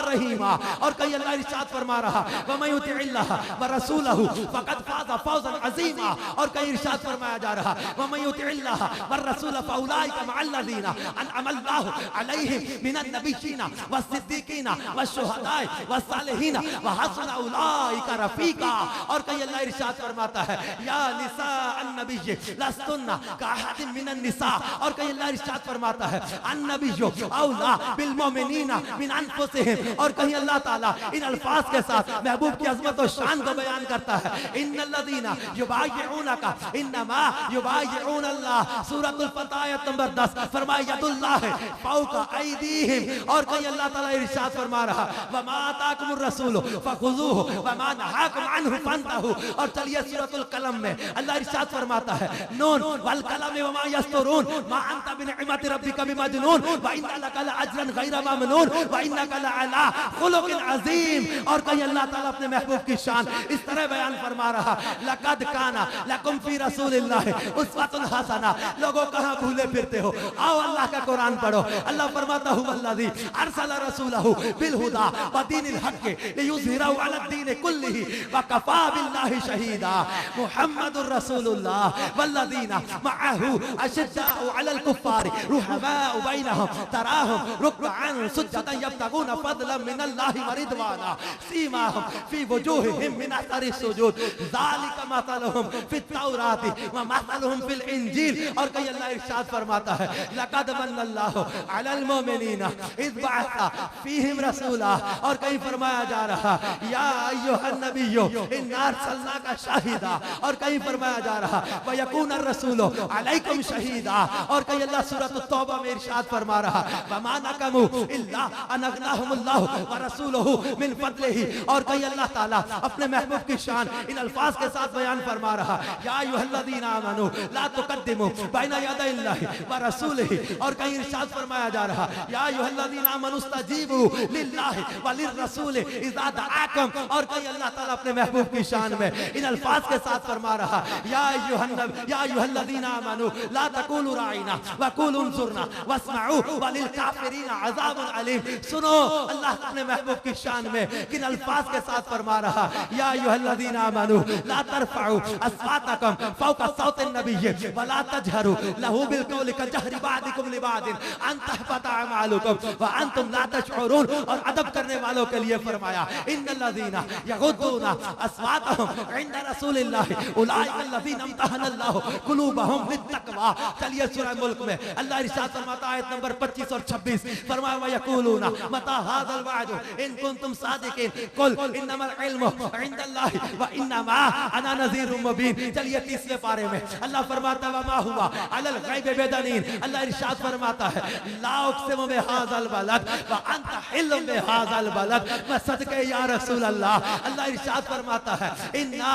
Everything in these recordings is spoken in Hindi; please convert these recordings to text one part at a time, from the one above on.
रहीमा। और कहीं अल्लाह इरशाद फरमा रहा वमन युतिइल्लाह व रसूलहु फक़द फ़ाज़ फ़ौज़न अज़ीमा। और कहीं इरशाद फरमाया जा रहा वमन युतिइल्लाह व रसूल फ़उलाइका मअल्लज़ीना अनअमा अल्लाहु अलैहिम मिनन नबिय्यीना वस्सिद्दीक़ीना वश्शुहदाए वस्सालिहीना व हसुन उलाइका रफ़ीक़ा। और कहीं अल्लाह इरशाद फरमाता है या निसा अन्नबिय्य लस्तुन्ना कअहदिन मिनन निसा। और कहीं अल्लाह इरशाद फरमाता है अन्नबिय्यु औला बिल मोमिनीना मिन अनफुसिहिम। और कहीं अल्लाह ताला इन अल्फाज के साथ महबूब की अज़मत और शान को बयान करता है इन्नल्लज़ीना युबायिऊनका इन्नमा युबायिऊनल्लाह। सूरतुल फतह आयत नंबर 10 फरमाया यदुल्लाह फौका ऐदीहिम। और कहीं अल्लाह ताला इरशाद फरमा रहा वमा आताकुमुर रसूलु फखुज़ूहु वमा नहाकुम अन्हु फंतहू। और चलिए सूरतुल कलम में अल्लाह इरशाद फरमाता है नून वल कलम वमा यस्तुरून मा अंत बिनिअमति रब्बिका बिमजनून व इन्ना लका लअज्रन गैरा ममनून व इन्नका लअला खुलुकिन अज़ीम। और कहीं अल्लाह ताला अपने महबूब की शान इस तरह बयान फरमा रहा लक़द काना लकुम फी रसूलिल्लाहि उस्वतुन हसना। लोगों कहां भूले फिरते हो, आओ अल्लाह का कुरान पढ़ो। अल्लाह फरमाता हुवल्लज़ी अरसला रसूलहु बिल हुदा व दीनिल हक़ लियुज़हिरहु अला दीन कुल्लिहि व कफ़ा बिल्लाहि शहीदा। मुहम्मदुर रसूलुल्लाह वल्लज़ीना मअहू अशिद्दाउ अलल कुफ़्फ़ारि रुहमाउ बैनहुम तराहुम रुक्अन सुज्जदन यब्तगून फ़ज़लन मिनल्लाहि व रिदवाना सीमाहुम फी वुजूहिहिम मिन अथरि सुजूद ज़ालिका मसलुहुम फित तौराति व मसलुहुम फिल इंजील। और कहीं अल्लाह इरशाद फरमाता है लक़द मन्नल्लाहु अलल मुमिनीना इज़ बअसा फ़ीहिम रसूला। और कहीं फरमाया जा रहा या अय्युहन नबिय्यु इन्ना अरसलनाका शाहिदा। और कहीं फरमाया जा रहा व यकूनर रसूलु अलैकुम शहीदा। और कहीं अल्लाह सूरत तौबा में इरशाद फरमा रहा वमा नकमू इल्ला अन अगनाहुमुल्लाहु व रसूलुहु मिन फज़लिही। और कहीं अल्लाह ताला अपने महबूब की शान इन अल्फाज के साथ बयान फरमा रहा या अय्युहल्लज़ीना आमनू ला तुक़द्दिमू बैना यदैल्लाहि व रसूलिही। और कहीं इरशाद फरमाया जा रहा या अय्युहल्लज़ीना आमनू इस्तजीबू लिल्लाहि व लिर्रसूलि इज़ा दआकुम। और कहीं अल्लाह ताला अपने महबूब की शान में इन अल्फाज के साथ फरमा रहा या अय्युहल्लज़ीना आमनू ला तक़ूलू राइना व क़ूलू उन्ज़ुरना वस्मऊ व लिल काफ़िरीना अज़ाबुन अलीम। सुनो अल्लाह अपने महबूब की शान में किन अल्फाज के साथ फरमा रहा या अय्युहल्लज़ीना आमनू ला तरफ़ऊ अस्वातकुम फ़ौक़ा सौतिन नबिय्य व ला तजहरू लहू बिल क़ौलि कजहरि बअदिकुम लिबअदिन अन तहबता अमालुकुम व अंतुम ला तशऊरून। और अदब करने वालों के लिए फरमाया इन्नल्लज़ीना यग़ुद्दूना अस्वातहुम इंद रसूलिल्लाहि उलाइका अल्लज़ीना इम्तहनल्लाहु क़ुलूबहुम लित्तक़वा। चलिए सूरह मुल्क में अल्लाह इरशाद फरमाता आयत नंबर 25 और 26 फरमाया व यक़ूलूना मता हाज़ल वअद इन कुंतुम सादिक़ीन कुल इन्नमल इल्मु इंदल्लाहि व इन्नमा अना नज़ीरुम मुबीन। चलिए 30वें पारे में अल्लाह फरमाता वमा हुवा अलल गैबि बिदनीन। अल्लाह इरशाद फरमाता है ला उक़सिमु बिहाज़ल बलद व अंत हिल्लुम बिहाज़ल बलद। मैं सदके या रसूल अल्लाह। अल्लाह इरशाद फरमाता है इन्ना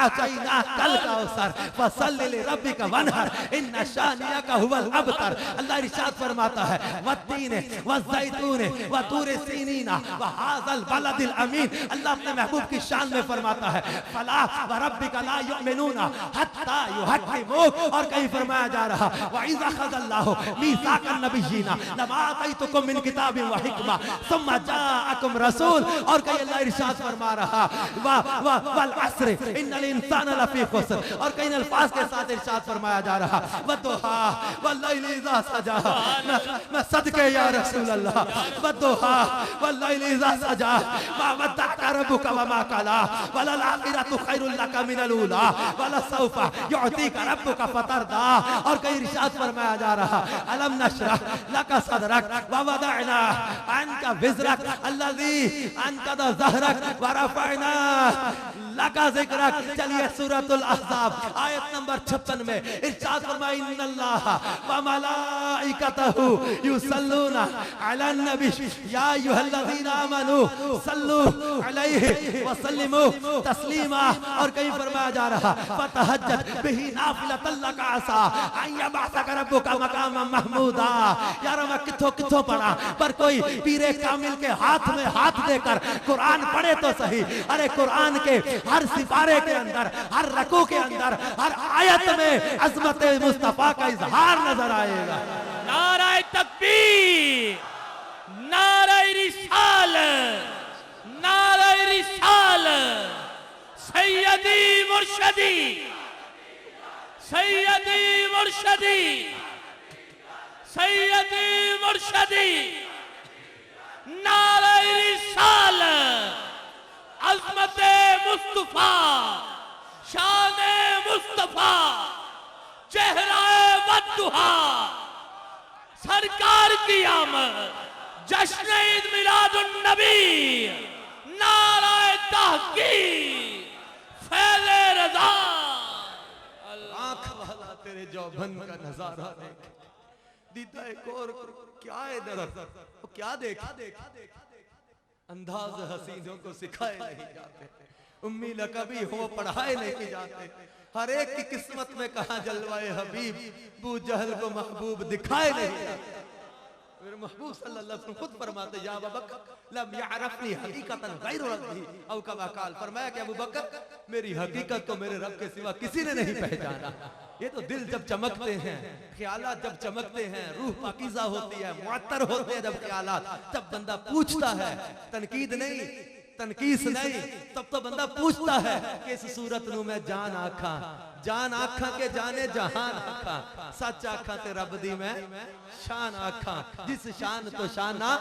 आतैनाकल कौसर फसल्लि लिरब्बिका वन्हर इन्ना शानियका हुवल अबतर। अल्लाह इरशाद फरमाता है वत्तीन वज़ैतून व तूर सीनीना व हाज़ल बलदिल अमीन। अल्लाह अपने महबूब की शान में फरमाता है फला व रब्बिका ला युमिनूना हत्ता युहक्किमूक। और कहीं फरमाया जा रहा व इज़ अख़ज़ल्लाहु मीसाक़न नबिय्यीना लमा आतैतुकुम मिन किताबिन व हिकमा सुम्मा जाअकुम रसूल। और कहीं अल्लाह इरशाद फरमा रहा वल अस्र इन्नल इंसाना लफ़ी खुस्र। और कहीं अल्फाज के साथ इरशाद फरमाया जा रहा वद्दुहा वल्लैलि इज़ा सजा। मैं सदके या रसूल अल्लाह वद्दुहा वल्लैलि इज़ा सजा मा वद्दअका रब्बुका व मा क़ला वलल आखिरतु खैरुल लका मिनल ऊला वलसौफा युअतीका रब्बुका फतरदा। और कहीं इरशाद फरमाया जा रहा अलम नशरह लका सदरक व वदअना अन्का विज़रक अल्लज़ी अनक़द ज़हरक व रफ़अना लका ज़िक्रक। चलिए सूरतुल अहज़ाब आयत नंबर 56 में इरशाद फरमाया इन्नल्लाह व मलाइकतहु युसल्लूना अलन नबी या अय्युहल्लज़ीना आमनू सल्लू अलैहि व सल्लिमू तस्लीमा। और कहीं फरमाया जा रहा फतहज्जत बिही नाफ़िलतन लका असा अन यबअसका रब्बुका मक़ामन महमूदा। यार मैं किथों पढ़ा पर कोई पीरे कामिल के हाथ में हाथ देकर कुरान पढ़े तो सही। अरे कुरान के हर सिपारे के अंदर हर रकू के अंदर हर आयत में अज़मत मुस्तफ़ा का इजहार नजर आएगा। नाराए तकबीर, नाराए रिसालत। सैयदी मुर्शदी सैयदी मुर्शदी सैयदी मुर्शदी नारे रिसाल अज़मत मुस्तफा शान मुस्तफा चेहरा वद्दुहा सरकार की आमद जश्न ईद मिलादुन नबी नाराए तहकीक फैले रज़ा। आंख वाला तेरे जौबन का नजारा देख, दीदा एक और क्या है दरद, वो क्या देखा अंदाज हसीनों को सिखाए नहीं जाते, उम्मी लकबी हो पढ़ाए नहीं जाते, हर एक की किस्मत में कहा जलवाए हबीब, बू जहल को महबूब दिखाए नहीं जाते। मेरे महबूब सल्लल्लाहु अलैहि वसल्लम खुद फरमाते या अबू बकर लम यअरफनी हकीकतन गैर रब्बी औ कमा काल, फरमाया कि अबू बकर मेरी हकीकत को मेरे रब के सिवा किसी ने नहीं पहचाना। ये तो दिल जब चमकते हैं, ख्यालात जब चमकते हैं, रूह पाकीज़ा होती है, मुअत्तर होते हैं जब ख्यालात, तब बंदा पूछता है, तनकीद नहीं तनकीस नहीं, तब तो बंदा पूछता है कि इस सूरत नू मैं जान आखा के जाने जहान आखा, सच आखा ते रब दी मैं शान आखा, जिस शान तो शाना।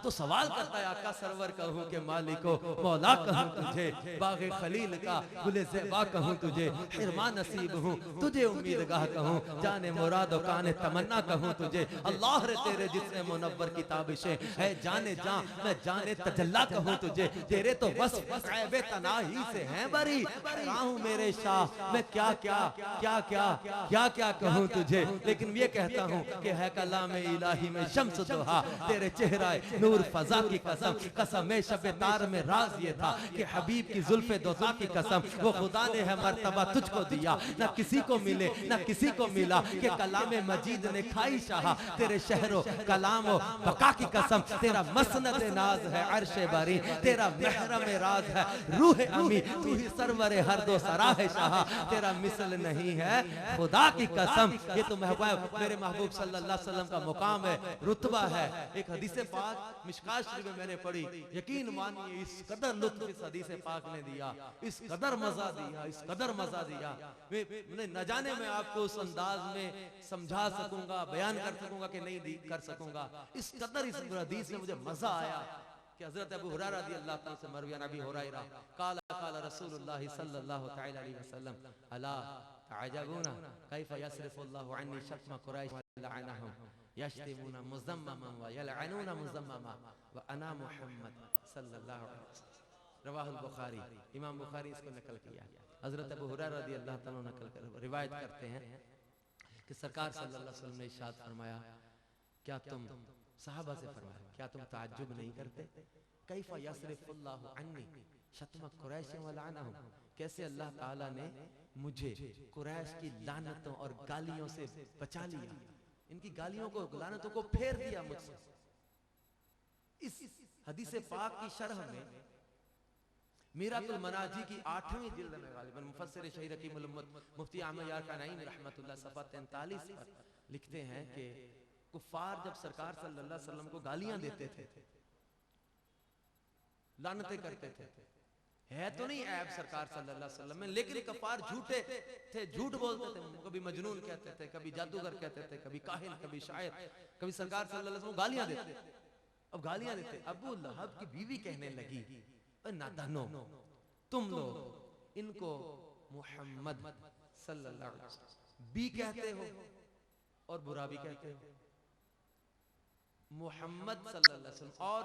तो सवाल करता है आका सरवर कहूं के मालिको मौला कहूं तुझे, बाग़े खलील का गुले ज़ेबा कहूं तुझे, हिरमा नसीब हूं तुझे उम्मीदगाह कहूं, जाने मुराद और काने तमन्ना कहूं तुझे, अल्लाह रे तेरे जिसमें मुनव्वर की ताबिशें है, जाने जा मैं जाने तजल्ला कहूं तुझे, तेरे तो बस ऐबे तनाही से हैं बरी, राहूं मेरे शाह मैं क्या क्या क्या क्या क्या क्या कहूं तुझे। लेकिन ये कहता हूं कि है कलाम इलाही में शम्स दुहा, तेरे चेहरा नूर फजा की कसम, कसम शबे तार में राज ये था कि हबीब की जुल्फे दोज़ा की कसम, वो खुदा ने है मर्तबा तुझको दिया, न किसी को मिले न किसी को मिला, कि कलाम मजीद ने खाई शाह, तेरे शहरो कलामो बका की कसम, तेरा मसनद नाज है अर्शे बारी, तेरा महरम राज है रूह अमी, तू ही सरवरे हर दो सराह शाह, तेरा मिसल नहीं है खुदा की कसम। ये तो मेरे महबूब सल्लल्लाहु अलैहि वसल्लम का मुकाम है, रुतबा है। एक हदीस पाक मिशकात शरीफ में मैंने पढ़ी, यकीन मानिए इस कदर लुत्फ इस हदीस पाक ने दिया, इस कदर मजा दिया, इस कदर मजा दिया, मैं न जाने मैं आपको उस अंदाज में समझा सकूंगा, बयान कर सकूंगा कि नहीं कर सकूंगा। इस कदर इस हदीस में मुझे मजा आया कि हज़रत अबू हुरैरा रज़ियल्लाहु ताला से मरवी अन अबी हुरैरा क़ाल क़ाल रसूलुल्लाह सल्लल्लाहु तआला अलैहि वसल्लम अला तअजबूना कैफ़ यस्रिफुल्लाहु अन्नी शत्म कुरैश व लअनहुम यश्तिमूना मुज़म्ममन व यलअनूना मुज़म्ममा व अना मुहम्मद सल्लल्लाहु अलैहि वसल्लम। रवाहुल बुखारी, इमाम बुखारी इसको नकल किया। हज़रत अबू हुरैरा रज़ियल्लाहु ताला नकल कर रिवायत करते हैं कि सरकार सल्लल्लाहु अलैहि वसल्लम ने इरशाद फरमाया, क्या तुम सहाबा से फरमाया क्या तुम ताज्जुब नहीं करते, कैफ़ यस्रिफुल्लाहु अन्नी शत्म कुरैश व लअनहुम, कैसे अल्लाह ताला ने मुझे कुरैश की लानतों और गालियों से बचा लिया, इनकी गालियों को लानतों को फेर दिया मुझसे। इस हदीस पाक की शरह में मीरातुल मनाजी की 8वीं जिल्द में गालिबन मुफस्सिर शहीद हकीमुल उम्मत मुफ्ती अहमद यार कानई रहमतुल्लाह सफ़ा 43 पर लिखते हैं कि कुफ्फार जब सरकार सल्लल्लाहु अलैहि वसल्लम को गालियां देते थे, लानतें करते थे, है तो नहीं ऐब सरकार सल्लल्लाहु अलैहि वसल्लम में, लेकिन कफ्फार झूठे थे, झूठ बोलते थे, कभी मजनून कहते थे, कभी जादूगर कहते थे, कभी काहिन, कभी शायर, कभी सरकार सल्लल्लाहु अलैहि वसल्लम को गालियां देते। अब गालियां देते, अबू लहब की बीवी कहने लगी, नादानो तुम लोग इनको मुहम्मद सल्लल्लाहु अलैहि वसल्लम भी कहते हो और बुरा भी कहते हो, मुहम्मद सल्लल्लाहु अलैहि वसल्लम और